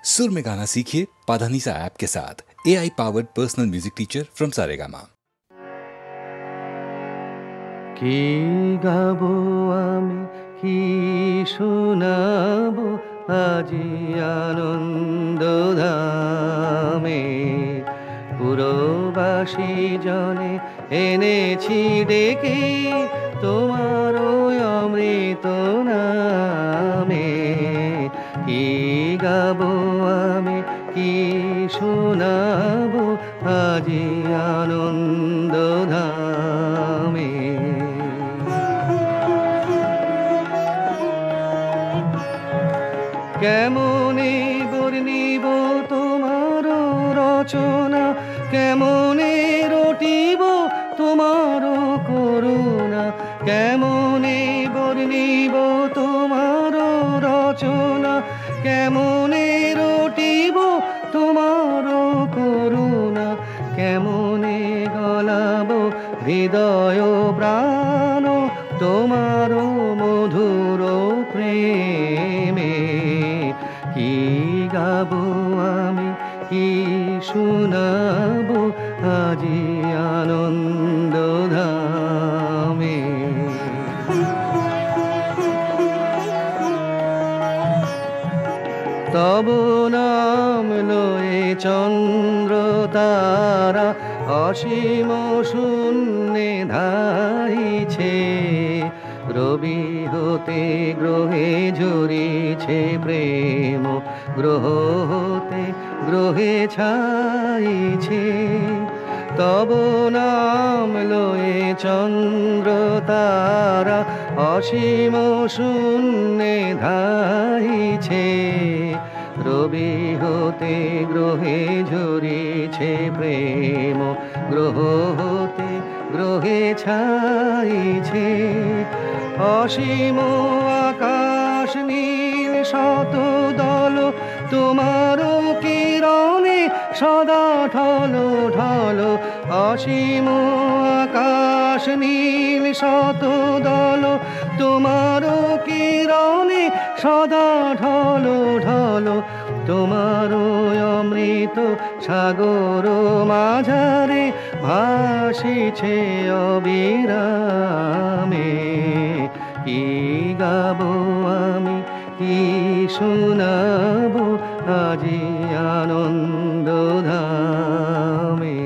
सुर में गाना सीखिए पाधानीसा ऐप के साथ। AI powered personal music teacher from Saregama. কি গাবো আমি কি শোনাবো আজি আনন্দ ধামে, পুরবাসী জনে এনেছি ডেকে তোমার অমৃত নামে। কি গাবো আমি কি শোনাবো আজি আনন্দ ধামে। কেমনে বর্ণিব তোমার রচনা, কেমনে রটিব তোমার করুণা, কেমনে বর্ণিব তোমার রচনা, কেমনে রটিব তোমার করুণা, কেমনে গলাব হৃদয় প্রাণ তোমার মধুর প্রেমে। কি গাবো আমি কি শোনাবো আজি আনন্দ ধামে। তব নাম লয়ে চন্দ্র তারা অসীম শূন্যে ধাইছে, রবি হতে গ্রহে ঝরিছে প্রেম, গ্রহ হতে গ্রহে ছাইছে। তব নাম লয়ে চন্দ্র তারা অসীম শূন্যে ধাইছে, রবি হতে গ্রহে ঝরিছে প্রেম, গ্রহ হতে গ্রহে ছাইছে। অসীম আকাশ নীল শত দল তোমার কিরণে সদা ঢল ঢল, অসীম আকাশ নীল শত দল তোমার কিরণে সদা ঢল ঢল। তোমার অমৃত সাগর মাঝারে ভাসিছে অবিরামে। কি গাবো আমি কি শোনাবো আজি আনন্দ ধামে।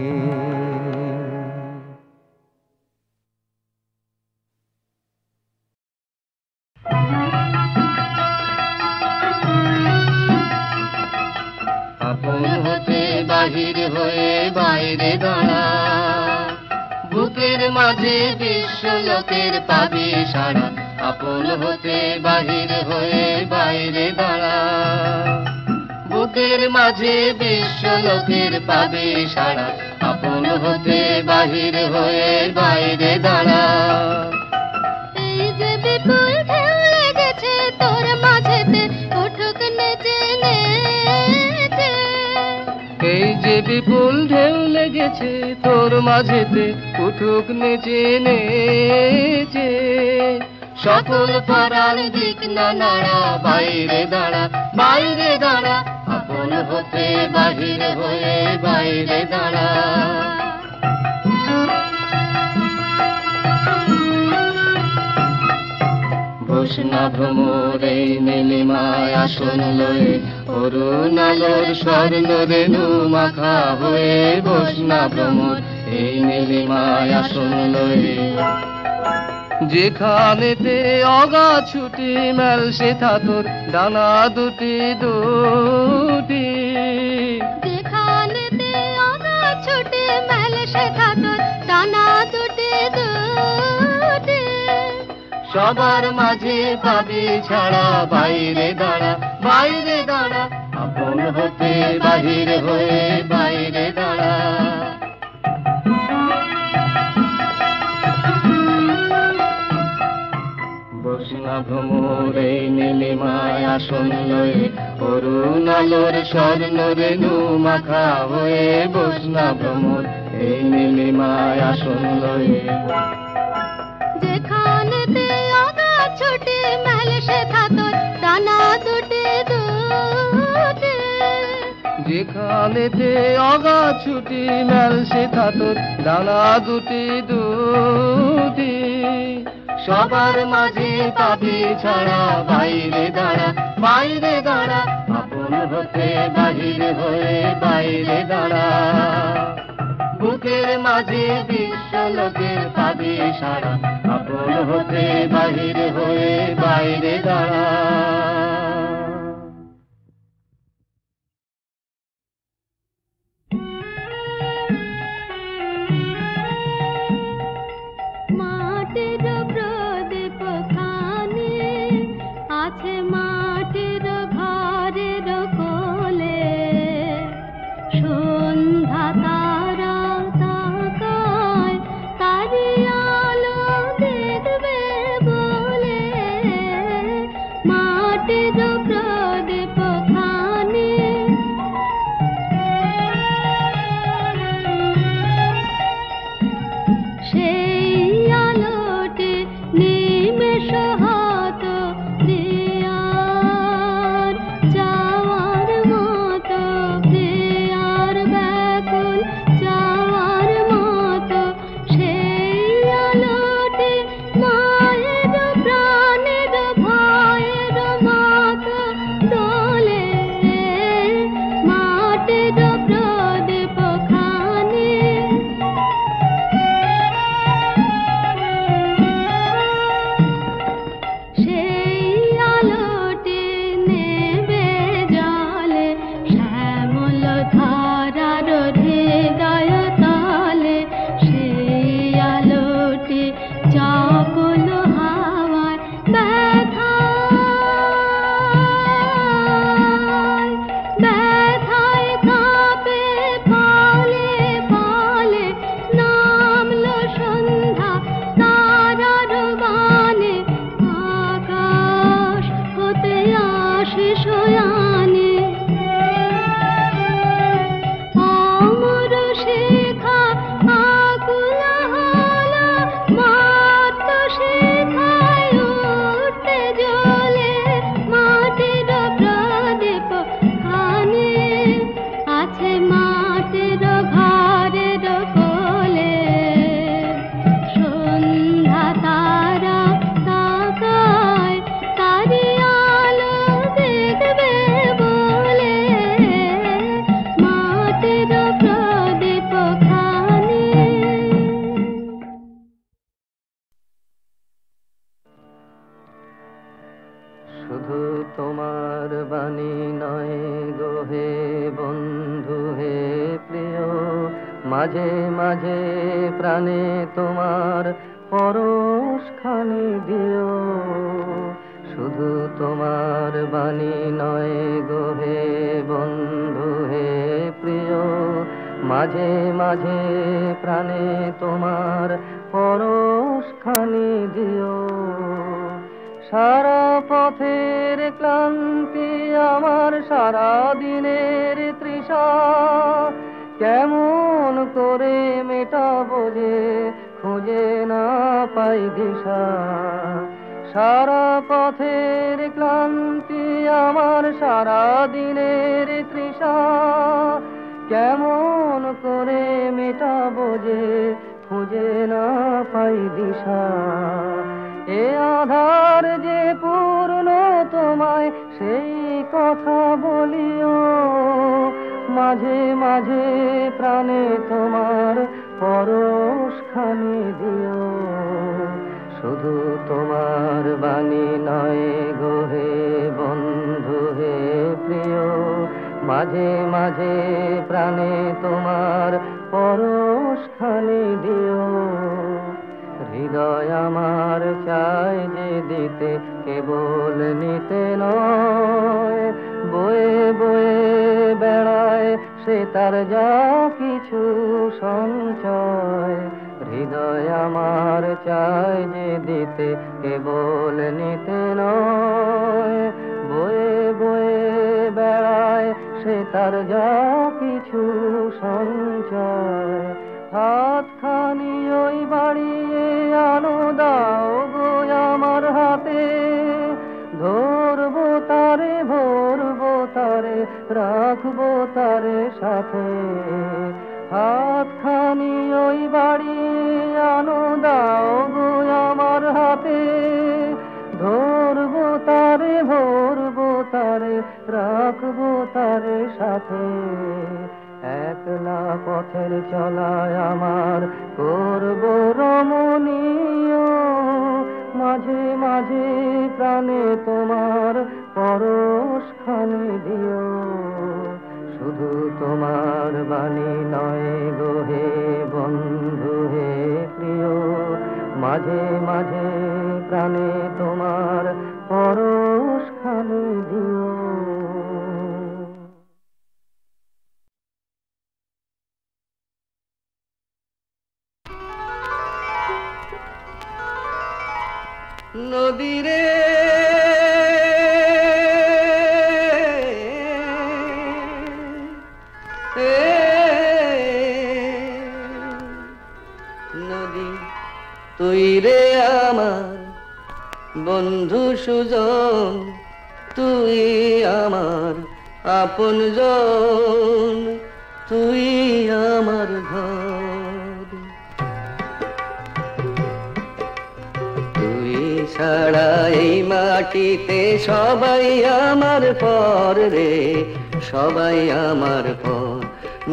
আপন হতে বাহির হয়ে বাইরে দাঁড়া, বুকের মাঝে বিশ্ব লোকের পাবি সারা। আপন হতে বাহির হয়ে বাইরে দাঁড়া, বুকের মাঝে বিশ্ব লোকের পাবি সারা। আপন হতে বাহির হয়ে বাইরে দাঁড়া। এই যে বিপুল ঢেউ লেগেছে তোর মাঝেতে, উঠুক নেচে নেচে। এই যে বিপুল ঢেউ লেগেছে তোর মাঝেতে, উঠুক নেচে নেচে। সকল পাড়ার দিক না নাড়া, বাইরে দাঁড়া বাইরে দাঁড়া। আপন হতে বাহির হয়ে বাইরে দাঁড়া। বসনা ভ্রমর এই নীলিমায় আসন লয়ে, অরুণ আলোর স্বর্ণ রেণু মাখা হয়ে। বসনা ভ্রমর এই নীলিমায় আসন লয়ে, যেখানেতে অগা ছুটি মেল সেথা তোর ডানা দুটি দুটি। যেখানেতে অগা ছুটি মেল সেথা তোর ডানা দুটি দুটি। সবার মাঝে পাবি ছাড়া, বাইরে দাঁড়া বাইরে দাঁড়া। আপন হতে বাহির হয়ে বাইরে দাঁড়া। বসনা ভ্রমর এই নীলিমায় আসন লয়ে, অরুণ আলোর স্বর্ণ রেণু মাখা হয়ে। বসনা ভ্রমর এই নীলিমায় আসন লয়ে, যেখানেতে অগা ছুটি মেল সেথা তোর ডানা দুটি দুটি। যেখানেতে অগাধ ছুটি মেলছে থাতর ডানা দুটি দুটি, সবার মাঝে পাবি ছাড়া বাইরে দাঁড়া, বাইরে দাঁড়া, আপন হতে বাহির হয়ে বাইরে দাঁড়া। বুকের মাঝে বিশ্ব লোকের পাবি সারা, আপন হতে বাহির হয়ে বাইরে দাঁড়া। মাঝে মাঝে প্রাণে তোমার পরশখানি দিও, শুধু তোমার বাণী নয় গো হে বন্ধু হে প্রিয়, মাঝে মাঝে প্রাণে তোমার পরশখানি দিও। সারা পথের ক্লান্তি আমার সারা দিনের তৃষা, কেমন করে মেটাবো যে খুঁজে না পাই দিশা। সারা পথের ক্লান্তি আমার সারা দিনের তৃষা, কেমন করে মেটাবো যে খুঁজে না পাই দিশা। এ আধার যে পূর্ণ তোমায় সেই কথা বলিও, মাঝে মাঝে প্রাণে তোমার পরশখানি দিও। শুধু তোমার বাণী নয় গো হে বন্ধু হে প্রিয়, মাঝে মাঝে প্রাণে তোমার পরশখানি দিও। হৃদয় আমার চায় যে দিতে কেবল নিতে নয়, বয়ে বয়ে বেড়ায় সে তার যা কিছু সঞ্চয়। হৃদয় আমার চায় যে দিতে কেবল নিতে নয়, বয়ে বয়ে বেড়ায় সে তার যা কিছু সঞ্চয়। হাতখানি ওই বাড়িয়ে আনো দাও গো আমার হাতে, ধরবো তারে ভরবো তারে রাখবো তারে সাথে। হাতখানি ওই বাড়ি আনো দাও গো আমার হাতে, ধরবো তারে ভরবো তারে রাখবো তারে সাথে। একলা পথের চলায় আমার করবো রমণীয়, মাঝে মাঝে প্রাণে তোমার পরশ খানি দিও। শুধু তোমার বাণী নয় গো হে বন্ধু হে প্রিয়, মাঝে মাঝে প্রাণে তোমার পরশ খানি দিও। নদীরে নদী তুই রে আমার বন্ধু সুজন, তুই আমার আপনজন, তুই আমার ঘর। তুই ছাড়া এই মাটিতে সবাই আমার পর রে, সবাই আমার পর।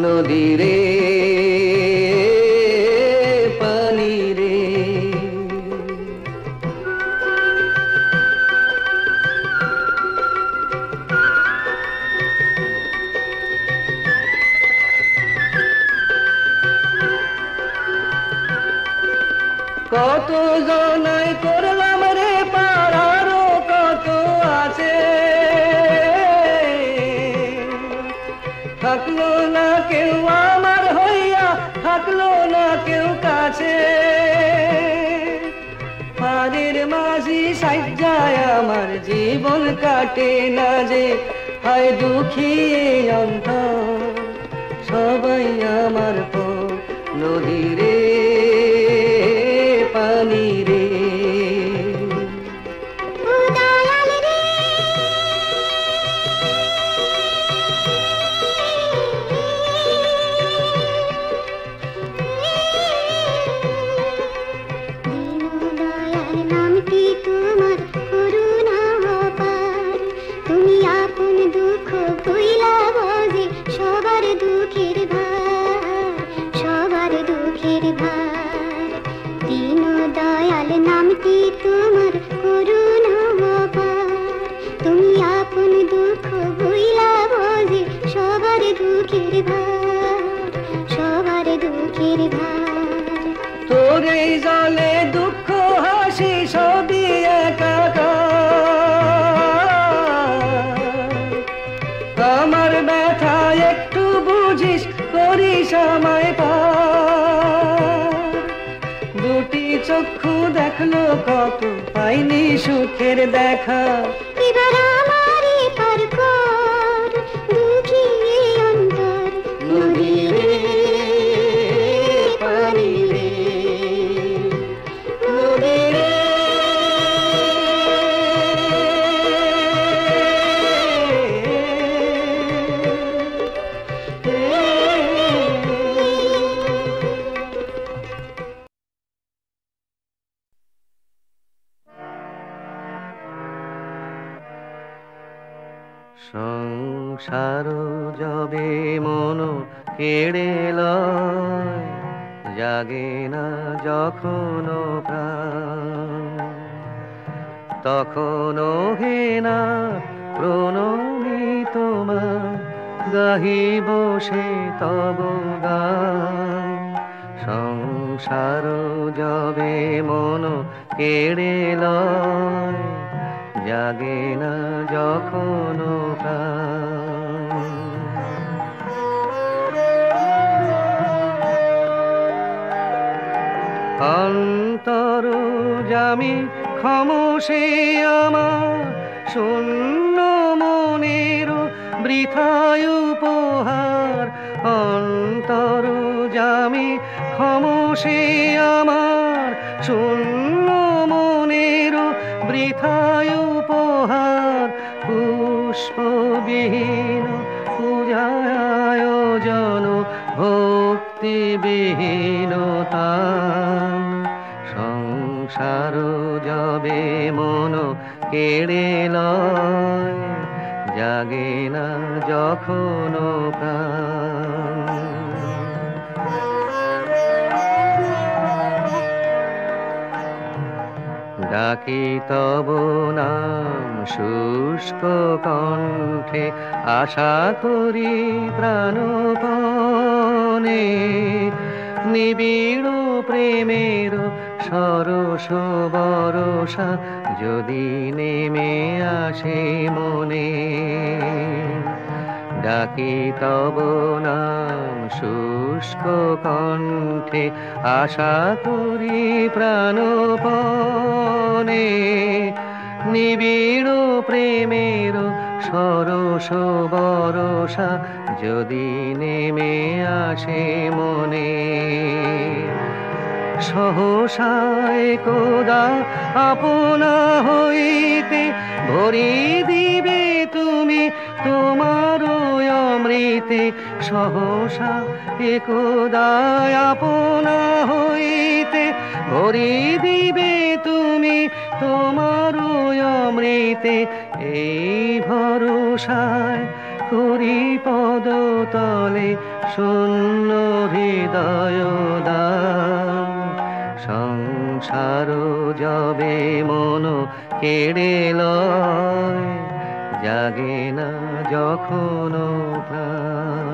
নদী রে পানি রে, কত জনাই করলাম রে পাড়ারও কত আছে, থাকলো না কেউ আমার হইয়া, থাকলো না কেউ কাছে। পাড়ের মাঝি সাজ্জায় আমার জীবন কাটে না যে, হায় দুঃখী অন্তর সবাই আমার পর। নদী রে পানি রে, তোর এই জলে দুঃখ হাসি সবই একাকার। আমার ব্যথা একটু বুঝিস, করিস আমায় পার। দুটি চক্ষু দেখলো কত, পাইনি সুখের দেখা। এবার আমারই পার কর দুঃখী অন্তর। নদী রে পানি রে, নদী রে সংসার যবে মন কেড়ে লয়, জাগে না যখন প্রাণ, তখনও হে না প্রণমী তোমার, গাহিব সে তব গান। সংসার যবে মন কেড়ে লয়, জাগে না যখন প্রাণ। অন্তর জামি খামোশে আমার, শূন্য মনের বৃথায় উপহার। অন্তর জামি খামোশে আমার, শূন্য মনের বৃথায় উপহার। পুষ্পবিহীন ভক্তিবিহীনতা সংসার যবে মন কেড়ে লয় জাগে না যখন প্রাণ ডাকি তব নাম শুষ্ক কণ্ঠে আশা করি প্রাণপণে নিবিড় প্রেমের সরস বরষা যদি নেমে আসে মনে ডাকি তব নাম শুষ্ক কণ্ঠে আশা করি প্রাণপণে নিবিড় প্রেমের সরস বরষা যদি নেমে আসে মনে সহসায় কোদা আপনা হইতে ভরি দিবে তুমি তোমার অমৃতে সহসা একদা আপনা হইতে ভরি দিবে তুমি তোমার অমৃতে এই ভরসায় করি পদতলে শূন্য হৃদয় দান সংসার যবে মন কেড়ে লয় জাগে না যখন প্রাণ